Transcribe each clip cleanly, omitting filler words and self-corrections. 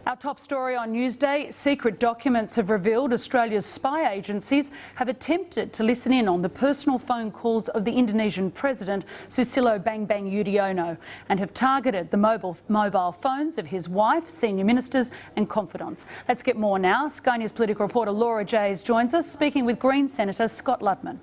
Our top story on Newsday, secret documents have revealed Australia's spy agencies have attempted to listen in on the personal phone calls of the Indonesian President, Susilo Bambang Yudhoyono, and have targeted the mobile phones of his wife, senior ministers and confidants. Let's get more now. Sky News political reporter Laura Jays joins us, speaking with Green Senator Scott Ludlam.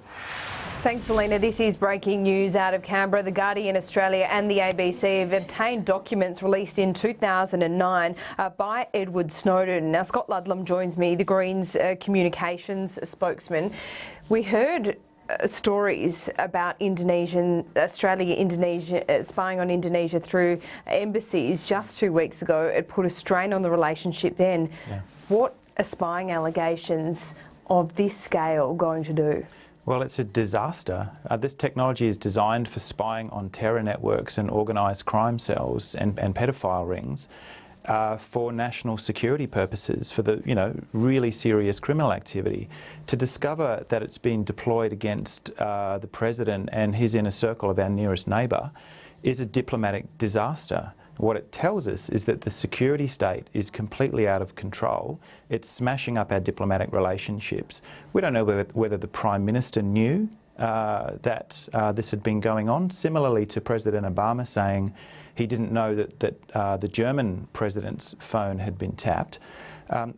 Thanks, Selena. This is breaking news out of Canberra. The Guardian Australia and the ABC have obtained documents released in 2009 by Edward Snowden. Now, Scott Ludlam joins me, the Greens communications spokesman. We heard stories about Indonesia spying on Indonesia through embassies just 2 weeks ago. It put a strain on the relationship then. Yeah. What are spying allegations of this scale going to do? Well, it's a disaster. This technology is designed for spying on terror networks and organised crime cells and paedophile rings for national security purposes, for the really serious criminal activity. To discover that it's been deployed against the President and his inner circle of our nearest neighbour is a diplomatic disaster. What it tells us is that the security state is completely out of control. It's smashing up our diplomatic relationships. We don't know whether the Prime Minister knew that this had been going on. Similarly to President Obama saying he didn't know that the German President's phone had been tapped.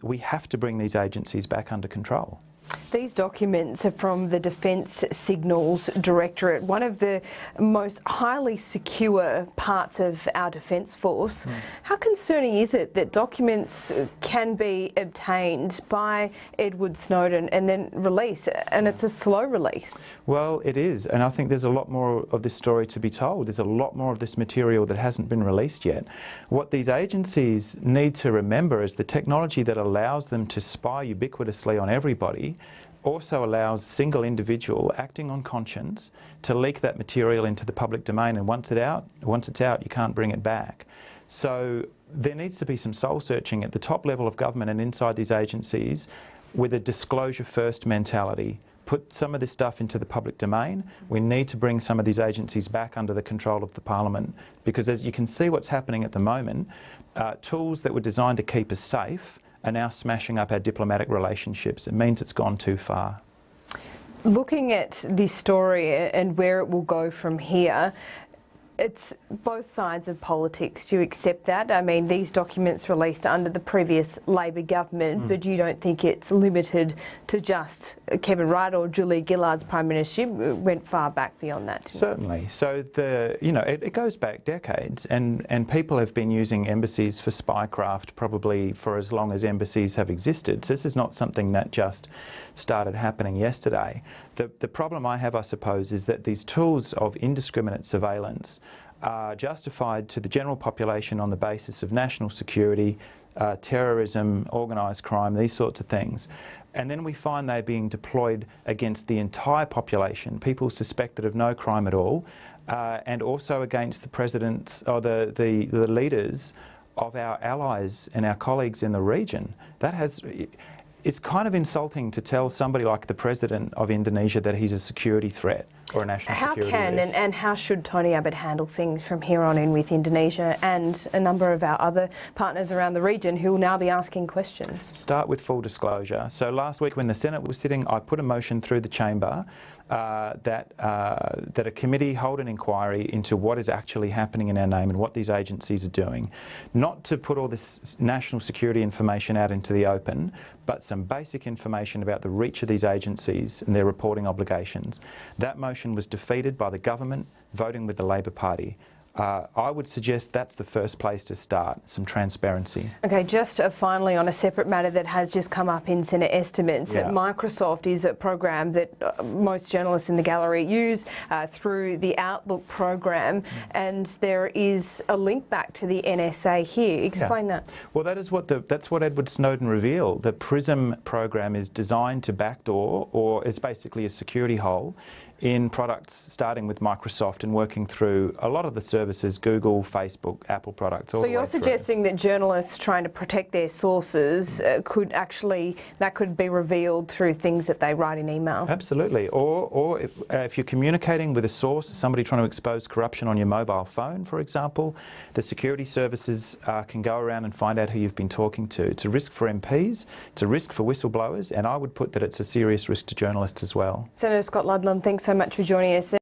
We have to bring these agencies back under control. These documents are from the Defence Signals Directorate, one of the most highly secure parts of our Defence Force. How concerning is it that documents can be obtained by Edward Snowden and then released, and it's a slow release? Well, it is, and I think there's a lot more of this story to be told. There's a lot more of this material that hasn't been released yet. What these agencies need to remember is the technology that allows them to spy ubiquitously on everybody also allows a single individual acting on conscience to leak that material into the public domain, and once it's out, you can't bring it back. So there needs to be some soul searching at the top level of government and inside these agencies with a disclosure first mentality. Put some of this stuff into the public domain. We need to bring some of these agencies back under the control of the Parliament, because as you can see what's happening at the moment, tools that were designed to keep us safe are now smashing up our diplomatic relationships. It means it's gone too far. Looking at this story and where it will go from here, it's both sides of politics. Do you accept that? I mean, these documents released under the previous Labor government, but you don't think it's limited to just Kevin Rudd or Julia Gillard's Prime Ministership? It went far back beyond that. Certainly. So it goes back decades, and people have been using embassies for spycraft probably for as long as embassies have existed. So this is not something that just started happening yesterday. The problem I have, I suppose, is that these tools of indiscriminate surveillance are justified to the general population on the basis of national security, terrorism, organised crime, these sorts of things. And then we find they're being deployed against the entire population, people suspected of no crime at all, and also against the presidents or the leaders of our allies and our colleagues in the region. It's kind of insulting to tell somebody like the President of Indonesia that he's a security threat or a national security risk. How can and how should Tony Abbott handle things from here on in with Indonesia and a number of our other partners around the region who will now be asking questions? Start with full disclosure. So last week when the Senate was sitting, I put a motion through the chamber that a committee hold an inquiry into what is actually happening in our name and what these agencies are doing. Not to put all this national security information out into the open, but some basic information about the reach of these agencies and their reporting obligations. That motion was defeated by the government voting with the Labor Party. I would suggest that's the first place to start, some transparency. Okay, just finally on a separate matter that has just come up in Senate estimates, Microsoft is a program that most journalists in the gallery use through the Outlook program, and there is a link back to the NSA here. Explain that. Well, that's what Edward Snowden revealed. The PRISM program is designed to backdoor, or it's basically a security hole, in products starting with Microsoft and working through a lot of the services, Google, Facebook, Apple products. All so the you're way through. suggesting that journalists trying to protect their sources could be revealed through things that they write in email? Absolutely. Or if you're communicating with a source, somebody trying to expose corruption on your mobile phone, for example, the security services can go around and find out who you've been talking to. It's a risk for MPs, it's a risk for whistleblowers, and I would put that it's a serious risk to journalists as well. Senator Scott Ludlam, thanks so much for joining us.